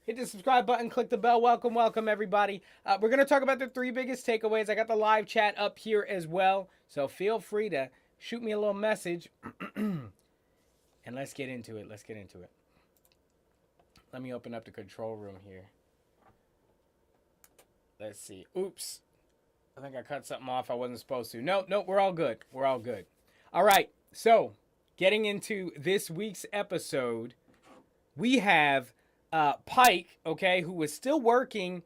Hit the subscribe button, click the bell. Welcome, everybody. We're going to talk about the three biggest takeaways. I got the live chat up here as well. So feel free to shoot me a little message. And let's get into it. Let me open up the control room here. Let's see. Oops. I think I cut something off I wasn't supposed to. No, we're all good. All right. So, getting into this week's episode, we have Pike, okay, who was still working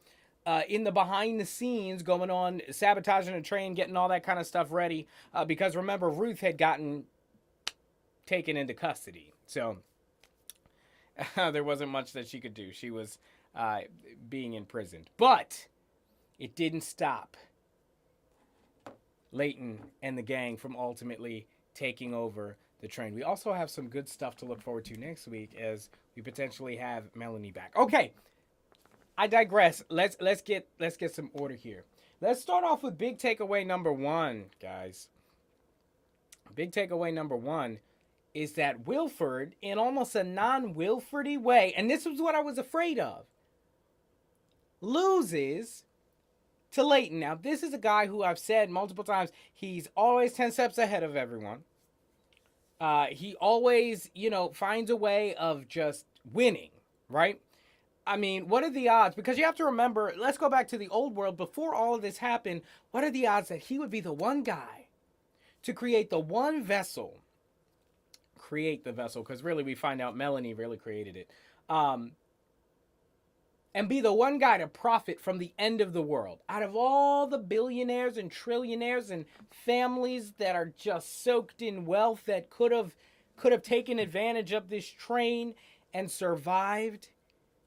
in the behind the scenes, going on, sabotaging a train, getting all that kind of stuff ready. Because remember, Ruth had gotten taken into custody. So, there wasn't much that she could do. She was being imprisoned. But it didn't stop Leighton and the gang from ultimately taking over the train. We also have some good stuff to look forward to next week as we potentially have Melanie back. Okay, I digress. Let's get some order here. Let's start off with big takeaway number one, guys. Big takeaway number one is that Wilford, in almost a non-Wilfordy way, and this was what I was afraid of, loses to Leighton. Now, this is a guy who I've said multiple times, he's always 10 steps ahead of everyone. He always, finds a way of just winning, right? I mean, what are the odds? Because you have to remember, let's go back to the old world. Before all of this happened, what are the odds that he would be the one guy to create the one vessel? Create the vessel, because really we find out Melanie really created it. And be the one guy to profit from the end of the world. Out of all the billionaires and trillionaires and families that are just soaked in wealth that could have taken advantage of this train and survived,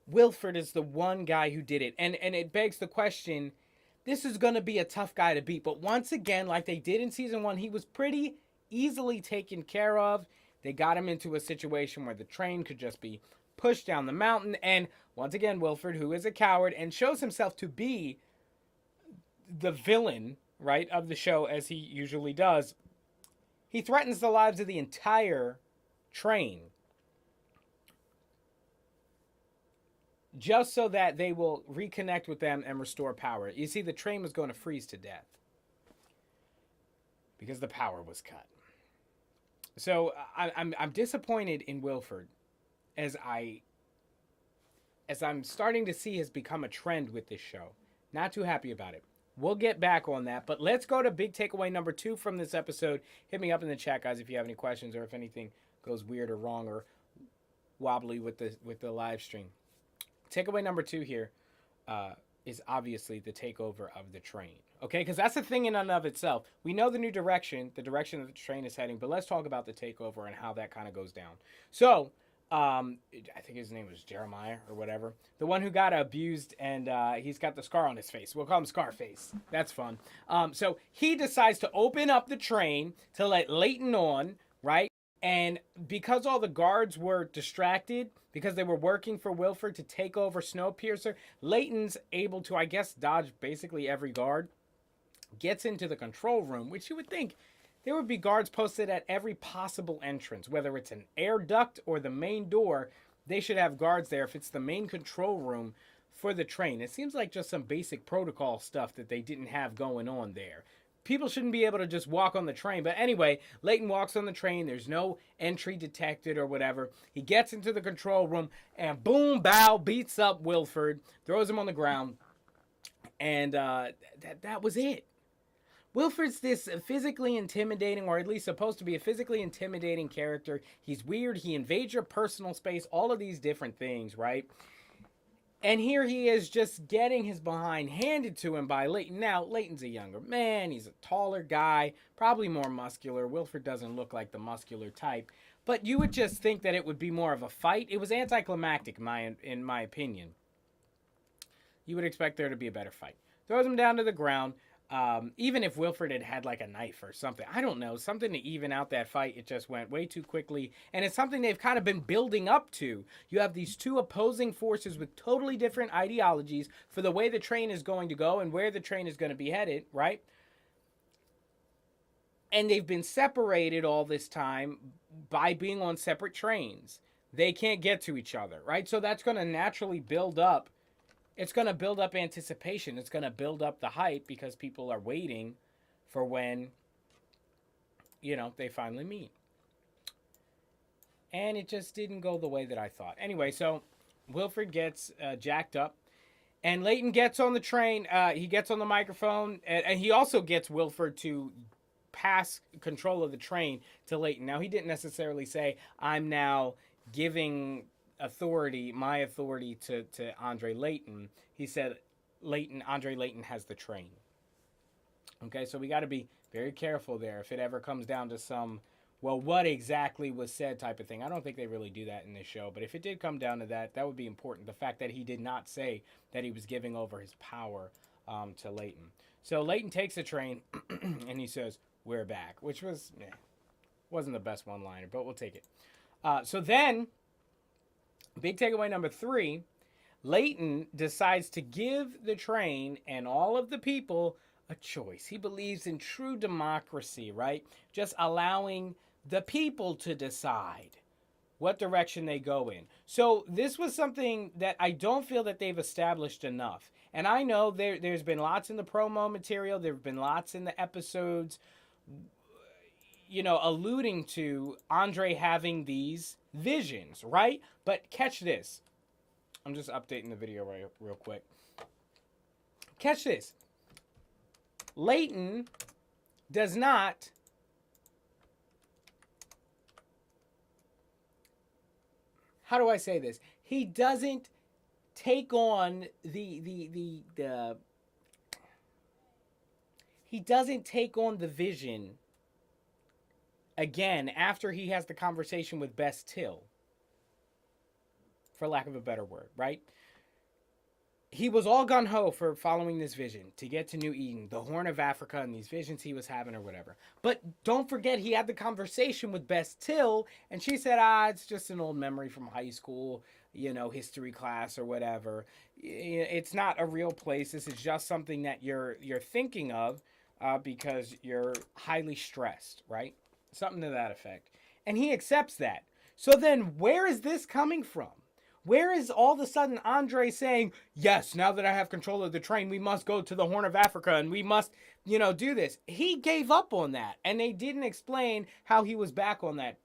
Wilford is the one guy who did it. And it begs the question, this is going to be a tough guy to beat. But once again, like they did in season 1, he was pretty easily taken care of. They got him into a situation where the train could just be pushed down the mountain. And once again, Wilford, who is a coward and shows himself to be the villain, right, of the show, as he usually does, he threatens the lives of the entire train just so that they will reconnect with them and restore power. You see, the train was going to freeze to death because the power was cut. So I'm disappointed in Wilford, as I'm starting to see has become a trend with this show. Not too happy about it. We'll get back on that, but let's go to big takeaway number 2 from this episode. Hit me up in the chat, guys, if you have any questions or if anything goes weird or wrong or wobbly with the live stream. Takeaway number 2 here is obviously the takeover of the train. Okay, because that's the thing in and of itself. We know the new direction, the direction that the train is heading, but let's talk about the takeover and how that kind of goes down. So, I think his name was Jeremiah or whatever. The one who got abused and he's got the scar on his face. We'll call him Scarface. That's fun. So he decides to open up the train to let Leighton on, right? And because all the guards were distracted, because they were working for Wilford to take over SnowPiercer, Leighton's able to, I guess, dodge basically every guard. Gets into the control room, which you would think there would be guards posted at every possible entrance, whether it's an air duct or the main door. They should have guards there if it's the main control room for the train. It seems like just some basic protocol stuff that they didn't have going on there. People shouldn't be able to just walk on the train. But anyway, Leighton walks on the train. There's no entry detected or whatever. He gets into the control room and boom, bow, beats up Wilford, throws him on the ground. And that was it. Wilford's this physically intimidating, or at least supposed to be a physically intimidating character. He's weird. He invades your personal space. All of these different things, right? And here he is just getting his behind handed to him by Leighton. Now, Leighton's a younger man. He's a taller guy, probably more muscular. Wilford doesn't look like the muscular type. But you would just think that it would be more of a fight. It was anticlimactic, in my opinion. You would expect there to be a better fight. Throws him down to the ground. Even if Wilford had had like a knife or something, I don't know, something to even out that fight, it just went way too quickly. And it's something they've kind of been building up to. You have these two opposing forces with totally different ideologies for the way the train is going to go and where the train is going to be headed, right? And they've been separated all this time by being on separate trains. they can't get to each other, right? So that's going to naturally build up. It's going to build up anticipation. It's going to build up the hype because people are waiting for when, they finally meet. And it just didn't go the way that I thought. Anyway, so Wilford gets jacked up. And Leighton gets on the train. He gets on the microphone. And he also gets Wilford to pass control of the train to Leighton. Now, he didn't necessarily say, I'm now giving my authority to Andre Leighton. He said, Andre Leighton has the train. Okay, so we got to be very careful there if it ever comes down to some, well, what exactly was said type of thing. I don't think they really do that in this show, but if it did come down to that, that would be important. The fact that he did not say that he was giving over his power to Leighton. So Leighton takes the train and he says, we're back, which wasn't the best one-liner, but we'll take it. So then, big takeaway number 3, Leighton decides to give the train and all of the people a choice. He believes in true democracy, right? Just allowing the people to decide what direction they go in. So this was something that I don't feel that they've established enough. And I know there's been lots in the promo material. There have been lots in the episodes, alluding to Andre having these visions, right? But catch this. I'm just updating the video real quick. Catch this. Leighton does not how do I say this? He doesn't take on he doesn't take on the vision again after he has the conversation with Bess Till, for lack of a better word, right? He was all gun-ho for following this vision to get to New Eden, the Horn of Africa, and these visions he was having or whatever. But don't forget, he had the conversation with Bess Till, and she said, it's just an old memory from high school, history class or whatever. It's not a real place. This is just something that you're thinking of because you're highly stressed, right? Something to that effect. And he accepts that. So then where is this coming from? Where is all of a sudden Andre saying, yes, now that I have control of the train, we must go to the Horn of Africa and we must, do this. He gave up on that. And they didn't explain how he was back on that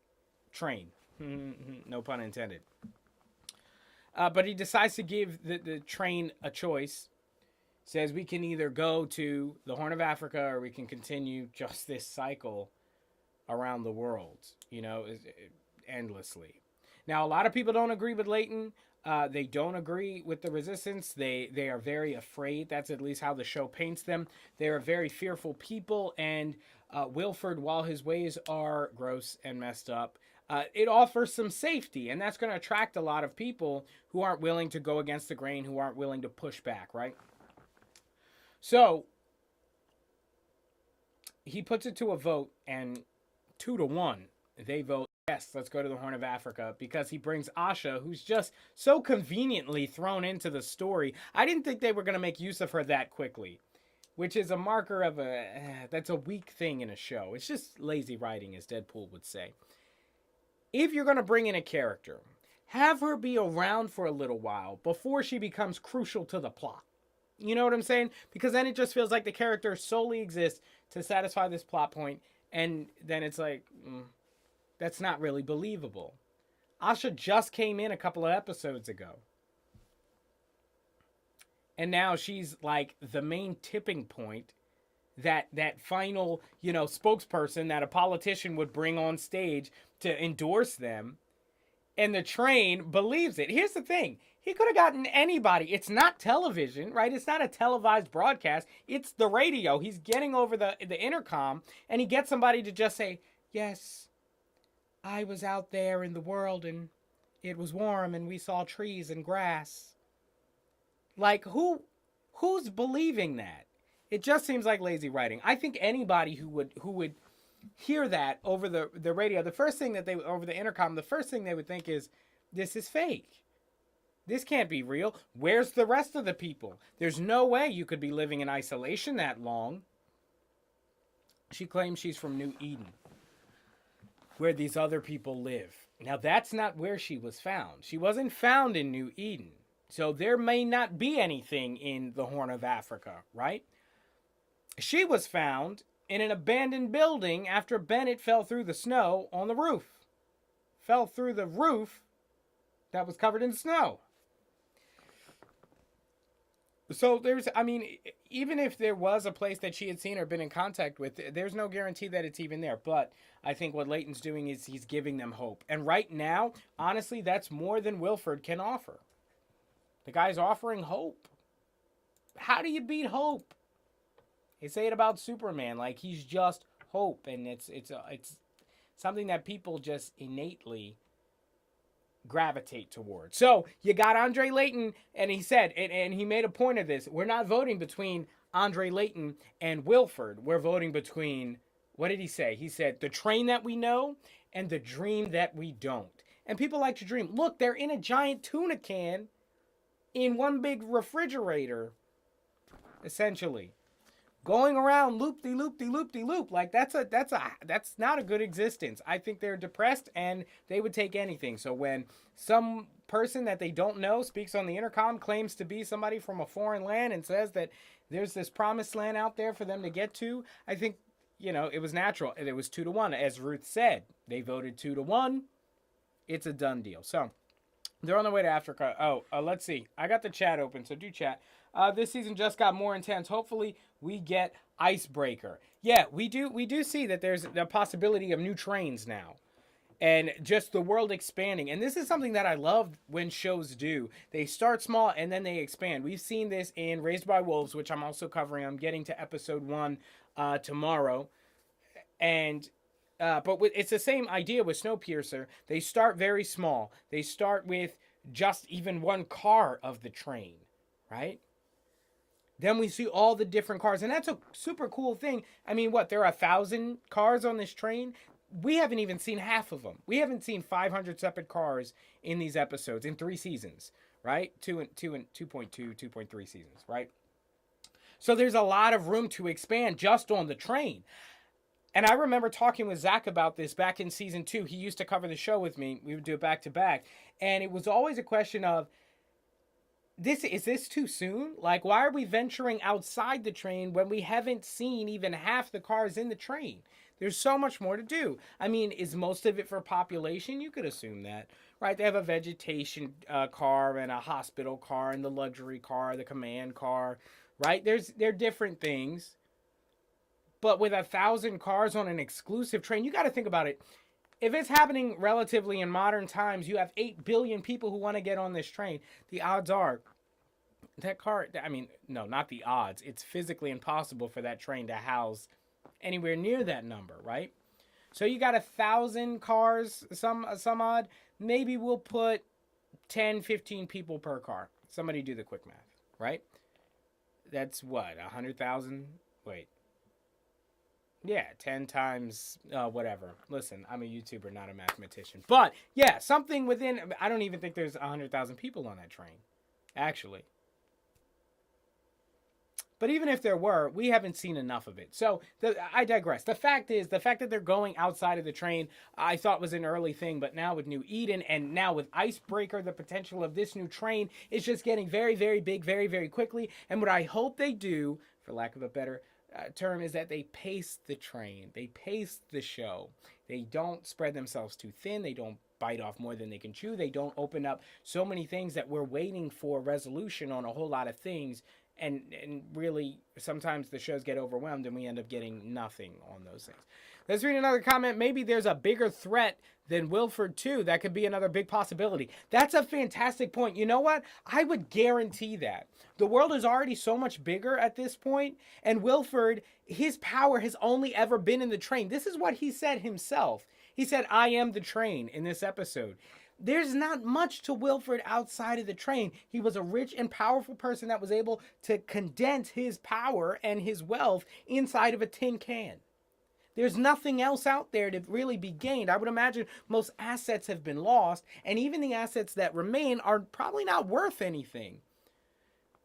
train. No pun intended. But he decides to give the train a choice. Says we can either go to the Horn of Africa or we can continue just this cycle around the world, endlessly. Now, a lot of people don't agree with Leighton. They don't agree with the resistance. They are very afraid. That's at least how the show paints them. They are very fearful people. And Wilford, while his ways are gross and messed up, it offers some safety. And that's going to attract a lot of people who aren't willing to go against the grain, who aren't willing to push back, right? So he puts it to a vote, and 2-1, they vote. Yes, let's go to the Horn of Africa, because he brings Asha, who's just so conveniently thrown into the story. I didn't think they were going to make use of her that quickly, which is a marker of that's a weak thing in a show. It's just lazy writing, as Deadpool would say. If you're going to bring in a character, have her be around for a little while before she becomes crucial to the plot. You know what I'm saying? Because then it just feels like the character solely exists to satisfy this plot point, and then it's like... that's not really believable. Asha just came in a couple of episodes ago. And now she's like the main tipping point, that final, spokesperson that a politician would bring on stage to endorse them. And the train believes it. Here's the thing. He could have gotten anybody. It's not television, right? It's not a televised broadcast. It's the radio. He's getting over the intercom, and he gets somebody to just say, yes, I was out there in the world and it was warm and we saw trees and grass. Like, who's believing that? It just seems like lazy writing. I think anybody who would hear that over the radio, the first thing that over the intercom, the first thing they would think is, this is fake. This can't be real. Where's the rest of the people? There's no way you could be living in isolation that long. She claims she's from New Eden, where these other people live. Now, that's not where she was found. She wasn't found in New Eden. So there may not be anything in the Horn of Africa, right? She was found in an abandoned building after Bennett fell through the snow on the roof. Fell through the roof that was covered in snow. So even if there was a place that she had seen or been in contact with, there's no guarantee that it's even there. But I think what Leighton's doing is he's giving them hope. And right now, honestly, that's more than Wilford can offer. The guy's offering hope. How do you beat hope? They say it about Superman, like he's just hope, and it's something that people just innately gravitate towards. So you got Andre Layton, and he said, and he made a point of this, we're not voting between Andre Layton and Wilford. We're voting between, what did he say? He said, the train that we know and the dream that we don't. And people like to dream. Look, they're in a giant tuna can in one big refrigerator, essentially. Going around loop-de-loop-de-loop-de-loop. Like, that's not a good existence. I think they're depressed, and they would take anything. So when some person that they don't know speaks on the intercom, claims to be somebody from a foreign land, and says that there's this promised land out there for them to get to, I think, it was natural. And it was 2-1. As Ruth said, they voted 2-1. It's a done deal. So they're on their way to Africa. Let's see. I got the chat open, so do chat. This season just got more intense. Hopefully we get Icebreaker. Yeah, we do see that there's the possibility of new trains now. And just the world expanding. And this is something that I love when shows do. They start small and then they expand. We've seen this in Raised by Wolves, which I'm also covering. I'm getting to episode 1 tomorrow. And but it's the same idea with Snowpiercer. They start very small. They start with just even one car of the train, right? Then we see all the different cars, and that's a super cool thing. I mean, there are 1,000 cars on this train? We haven't even seen half of them. We haven't seen 500 separate cars in these episodes in 3 seasons, right? 2.3 seasons, right? So there's a lot of room to expand just on the train. And I remember talking with Zach about this back in season 2. He used to cover the show with me. We would do it back to back. And it was always a question of, is this too soon? Like, why are we venturing outside the train when we haven't seen even half the cars in the train? There's so much more to do. I mean, is most of it for population? You could assume that, right? They have a vegetation car and a hospital car and the luxury car, the command car, right? They're different things. But with 1,000 cars on an exclusive train, you got to think about it. If it's happening relatively in modern times, you have 8 billion people who want to get on this train. The odds are that car, no, not the odds. It's physically impossible for that train to house anywhere near that number, right? So you got 1,000 cars, some odd. Maybe we'll put 10, 15 people per car. Somebody do the quick math, right? That's what, 100,000? Wait. Yeah, 10 times whatever. Listen, I'm a YouTuber, not a mathematician. But, yeah, something within... I don't even think there's 100,000 people on that train, actually. But even if there were, we haven't seen enough of it. So, I digress. The fact that they're going outside of the train, I thought was an early thing. But now with New Eden and now with Icebreaker, the potential of this new train is just getting very, very big, very, very quickly. And what I hope they do, for lack of a better... term, is that they pace the train. They pace the show. They don't spread themselves too thin. They don't bite off more than they can chew. They don't open up so many things that we're waiting for resolution on a whole lot of things. And really, sometimes the shows get overwhelmed and we end up getting nothing on those things. Let's read another comment. Maybe there's a bigger threat than Wilford 2. That could be another big possibility. That's a fantastic point. You know what? I would guarantee that. The world is already so much bigger at this point, and Wilford, his power has only ever been in the train. This is what he said himself. He said, I am the train in this episode. There's not much to Wilford outside of the train. He was a rich and powerful person that was able to condense his power and his wealth inside of a tin can. There's nothing else out there to really be gained. I would imagine most assets have been lost, and even the assets that remain are probably not worth anything.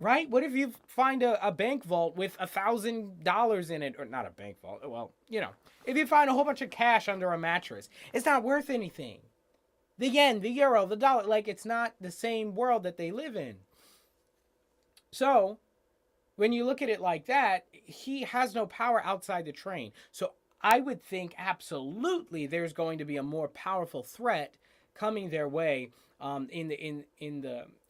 Right? What if you find a bank vault with $1,000 in it? Or not a bank vault. Well, if you find a whole bunch of cash under a mattress, it's not worth anything. the yen, the euro, the dollar. Like, it's not the same world that they live in. So, when you look at it like that, he has no power outside the train. So, I would think absolutely there's going to be a more powerful threat coming their way in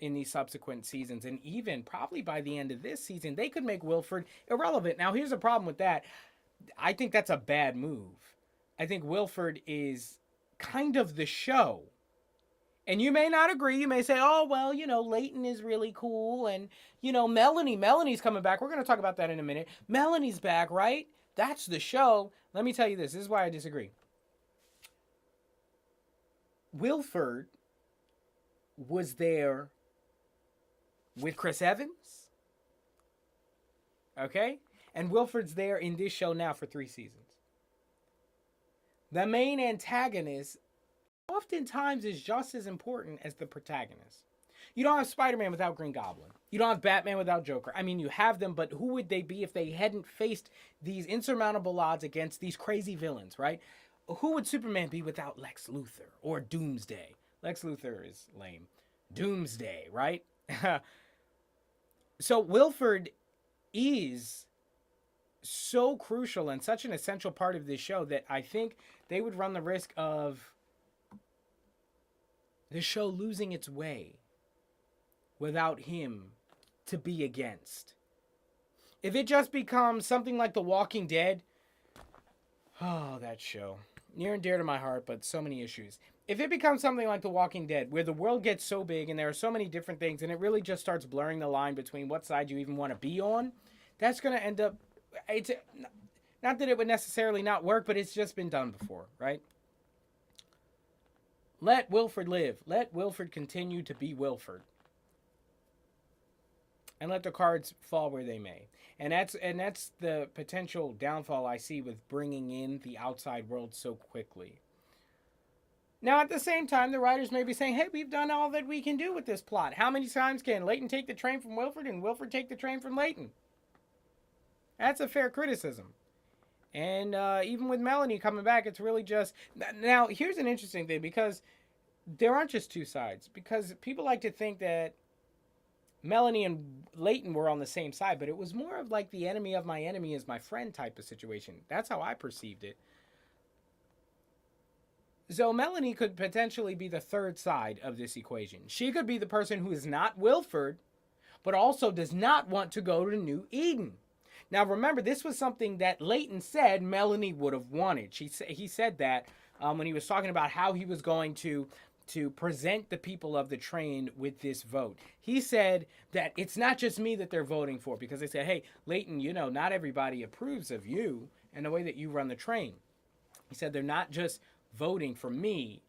these subsequent seasons, and even probably by the end of this season, they could make Wilford irrelevant. Now, here's a problem with that. I think that's a bad move. I think Wilford is kind of the show. And you may not agree. You may say, oh, well, Leighton is really cool. And, Melanie's coming back. We're going to talk about that in a minute. Melanie's back, right? That's the show. Let me tell you this. This is why I disagree. Wilford was there with Chris Evans. Okay? And Wilford's there in this show now for 3 seasons. The main antagonist oftentimes is just as important as the protagonist. You don't have Spider-Man without Green Goblin. You don't have Batman without Joker. I mean, you have them, but who would they be if they hadn't faced these insurmountable odds against these crazy villains, right? Who would Superman be without Lex Luthor or Doomsday? Lex Luthor is lame. Doomsday, right? So Wilford is so crucial and such an essential part of this show that I think they would run the risk of the show losing its way without him to be against. If it just becomes something like The Walking Dead, oh, that show. Near and dear to my heart, but so many issues. If it becomes something like The Walking Dead, where the world gets so big and there are so many different things, and it really just starts blurring the line between what side you even want to be on, that's going to end up... It's not that it would necessarily not work, but it's just been done before, right? Let Wilford live. Let Wilford continue to be Wilford. And let the cards fall where they may. And that's the potential downfall I see with bringing in the outside world so quickly. Now, at the same time, the writers may be saying, hey, we've done all that we can do with this plot. How many times can Leighton take the train from Wilford and Wilford take the train from Leighton? That's a fair criticism. And even with Melanie coming back, it's really just... Now, here's an interesting thing, because there aren't just two sides. Because people like to think that Melanie and Leighton were on the same side, but it was more of like the enemy of my enemy is my friend type of situation. That's how I perceived it. So Melanie could potentially be the third side of this equation. She could be the person who is not Wilford, but also does not want to go to New Eden. Now, remember, this was something that Leighton said Melanie would have wanted. He said that when he was talking about how he was going to present the people of the train with this vote. He said that it's not just me that they're voting for, because they said, hey, Leighton, not everybody approves of you and the way that you run the train. He said they're not just voting for me.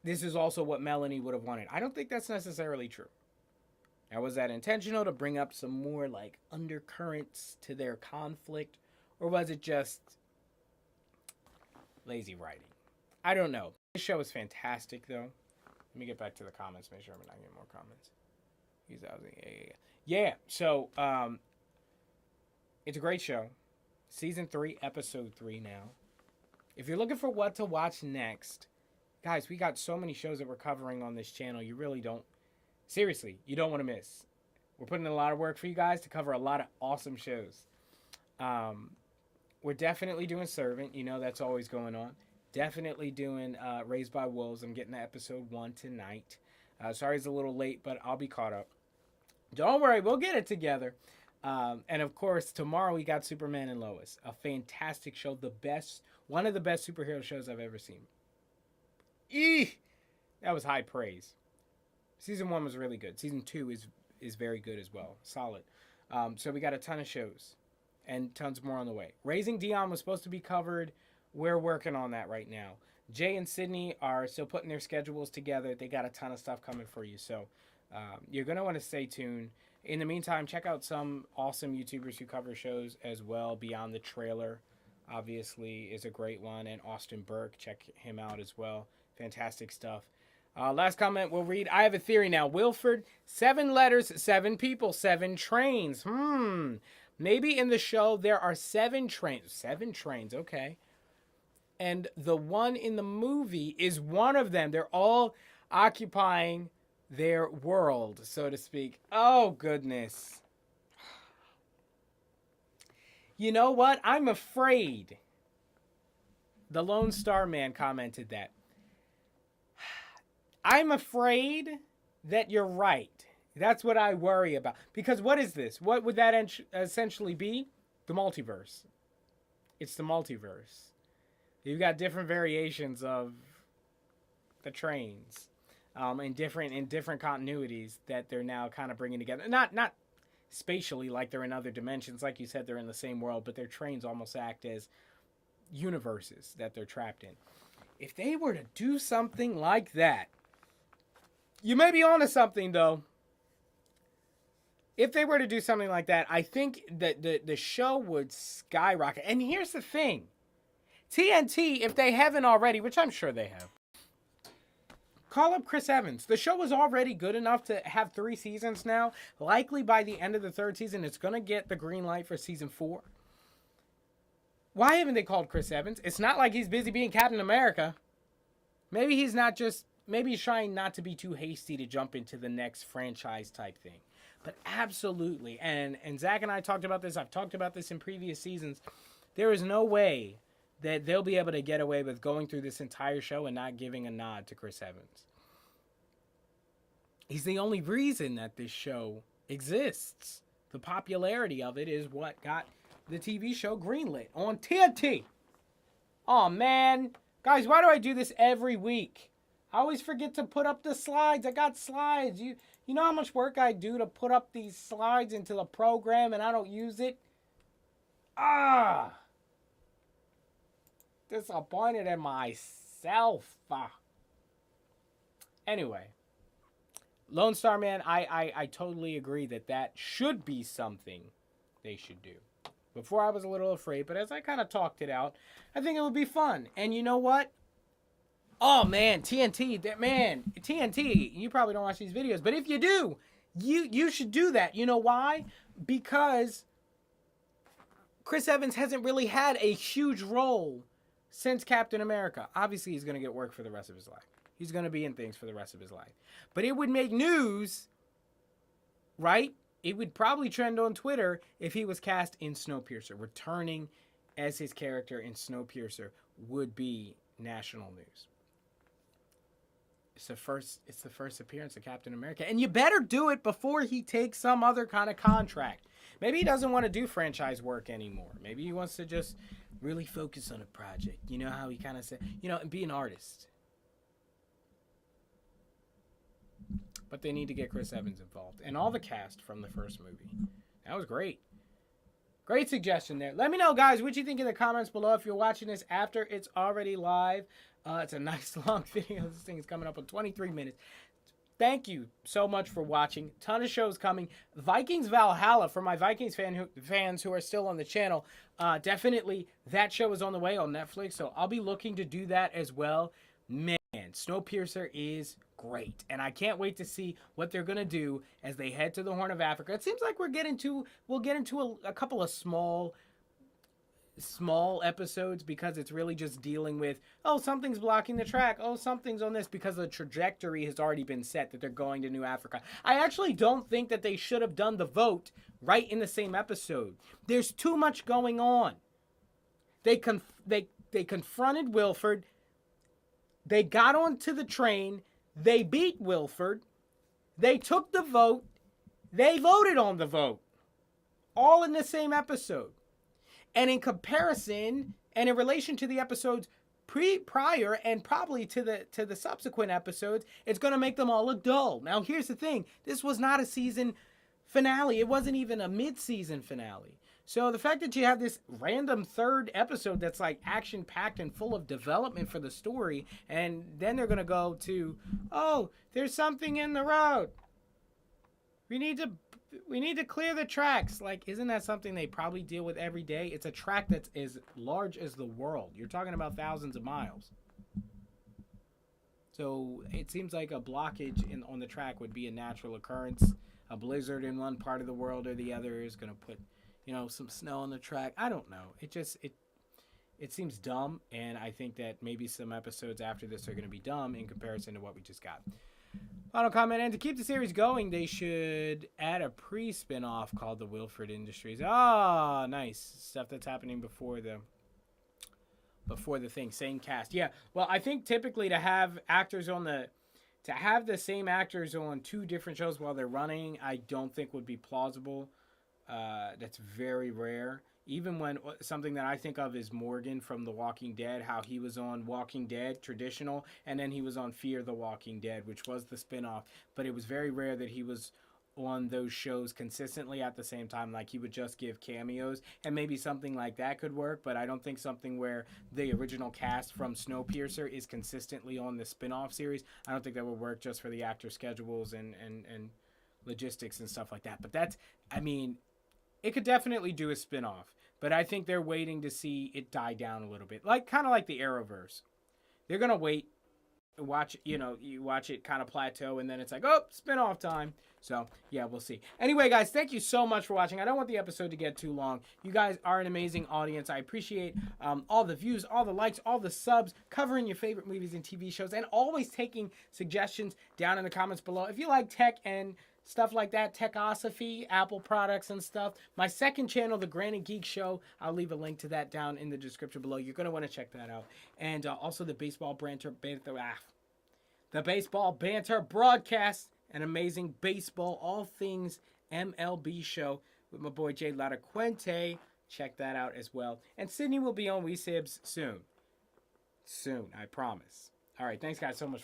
This is also what Melanie would have wanted. I don't think that's necessarily true. Now, was that intentional to bring up some more like undercurrents to their conflict? Or was it just lazy writing? I don't know. This show is fantastic, though. Let me get back to the comments. Make sure I'm not getting more comments. Yeah. So, it's a great show. Season 3, episode 3 now. If you're looking for what to watch next, guys, we got so many shows that we're covering on this channel. You really don't. Seriously, you don't want to miss. We're putting in a lot of work for you guys to cover a lot of awesome shows. We're definitely doing Servant. That's always going on. Definitely doing Raised by Wolves. I'm getting to episode 1 tonight. Sorry it's a little late, but I'll be caught up. Don't worry, we'll get it together. And of course, tomorrow we got Superman and Lois. A fantastic show. One of the best superhero shows I've ever seen. That was high praise. Season 1 was really good. Season 2 is very good as well. Solid. So we got a ton of shows. And tons more on the way. Raising Dion was supposed to be covered. We're working on that right now. Jay and Sydney are still putting their schedules together. They got a ton of stuff coming for you. So you're going to want to stay tuned. In the meantime, check out some awesome YouTubers who cover shows as well. Beyond the Trailer, obviously, is a great one. And Austin Burke, check him out as well. Fantastic stuff. Last comment we'll read. I have a theory now. Wilford, 7 letters, 7 people, 7 trains. Maybe in the show there are 7 trains. 7 trains, okay. And the one in the movie is one of them. They're all occupying their world, so to speak. Oh, goodness. You know what? I'm afraid. The Lone Star Man commented that. I'm afraid that you're right. That's what I worry about. Because what is this? What would that essentially be? The multiverse. It's the multiverse. You've got different variations of the trains, in different continuities that they're now kind of bringing together. Not spatially like they're in other dimensions, like you said, they're in the same world, but their trains almost act as universes that they're trapped in. If they were to do something like that, you may be onto something though. If they were to do something like that, I think that the show would skyrocket. And here's the thing. TNT, if they haven't already, which I'm sure they have, call up Chris Evans. The show is already good enough to have 3 seasons now. Likely by the end of the 3rd season, it's going to get the green light for season 4. Why haven't they called Chris Evans? It's not like he's busy being Captain America. Maybe he's trying not to be too hasty to jump into the next franchise type thing. But absolutely, and Zach and I talked about this. I've talked about this in previous seasons. There is no way that they'll be able to get away with going through this entire show and not giving a nod to Chris Evans. He's the only reason that this show exists. The popularity of it is what got the TV show greenlit on TNT. Oh, man. Guys, why do I do this every week? I always forget to put up the slides. I got slides. You know how much work I do to put up these slides into the program and I don't use it? Disappointed in myself. Anyway, Lone Star Man, I totally agree that should be something they should do. Before I was a little afraid, but as I kind of talked it out, I think it would be fun. And you know what? Oh, man, TNT, you probably don't watch these videos, but if you do, you should do that. You know why? Because Chris Evans hasn't really had a huge role since Captain America. Obviously, he's going to get work for the rest of his life. He's going to be in things for the rest of his life. But it would make news, right? It would probably trend on Twitter if he was cast in SnowPiercer. Returning as his character in SnowPiercer would be national news. It's the first appearance of Captain America. And you better do it before he takes some other kind of contract. Maybe he doesn't want to do franchise work anymore. Maybe he wants to just really focus on a project. You know how he kind of said, and be an artist. But they need to get Chris Evans involved. And all the cast from the first movie. That was great. Great suggestion there. Let me know, guys, what you think in the comments below. If you're watching this after it's already live, it's a nice long video. This thing is coming up in 23 minutes. Thank you so much for watching. Ton of shows coming. Vikings Valhalla, for my Vikings fans who are still on the channel, definitely that show is on the way on Netflix, so I'll be looking to do that as well. Man, Snowpiercer is great, and I can't wait to see what they're gonna do as they head to the Horn of Africa. It seems like we'll get into a couple of small episodes because it's really just dealing with, something's blocking the track, something's on this, because the trajectory has already been set that they're going to New Africa. I actually don't think that they should have done the vote right in the same episode. There's too much going on. They confronted Wilford. They got onto the train. They beat Wilford. They took the vote. They voted on the vote. All in the same episode. And in comparison, and in relation to the episodes prior, and probably to the subsequent episodes, it's going to make them all look dull. Now, here's the thing. This was not a season finale. It wasn't even a mid-season finale. So the fact that you have this random 3rd episode that's like action-packed and full of development for the story, and then they're going to go to, there's something in the road. We need to clear the tracks. Like, isn't that something they probably deal with every day? It's a track that's as large as the world. You're talking about thousands of miles. So it seems like a blockage on the track would be a natural occurrence. A blizzard in one part of the world or the other is going to put, some snow on the track. I don't know. It it seems dumb, and I think that maybe some episodes after this are going to be dumb in comparison to what we just got. Final comment, and to keep the series going, they should add a pre-spin-off called the Wilford Industries. Ah, nice. Stuff that's happening before the thing. Same cast. Yeah, well, I think typically to have the same actors on two different shows while they're running, I don't think would be plausible. That's very rare. Even when something that I think of is Morgan from The Walking Dead, how he was on Walking Dead traditional, and then he was on Fear the Walking Dead, which was the spinoff. But it was very rare that he was on those shows consistently at the same time. Like, he would just give cameos, and maybe something like that could work, but I don't think something where the original cast from Snowpiercer is consistently on the spinoff series. I don't think that would work just for the actor schedules and logistics and stuff like that. But that's, I mean, it could definitely do a spinoff, but I think they're waiting to see it die down a little bit, like kind of like the Arrowverse. They're gonna wait, watch, you watch it kind of plateau, and then it's like, oh, spinoff time. So yeah, we'll see. Anyway, guys, thank you so much for watching. I don't want the episode to get too long. You guys are an amazing audience. I appreciate all the views, all the likes, all the subs, covering your favorite movies and TV shows, and always taking suggestions down in the comments below. If you like tech and stuff like that, Techosophy, Apple products and stuff. My second channel, The Granny Geek Show, I'll leave a link to that down in the description below. You're going to want to check that out. And also the Baseball Banter broadcast, an amazing baseball, all things MLB show with my boy Jay Lataquente. Check that out as well. And Sydney will be on Sibz soon. Soon, I promise. All right, thanks guys so much for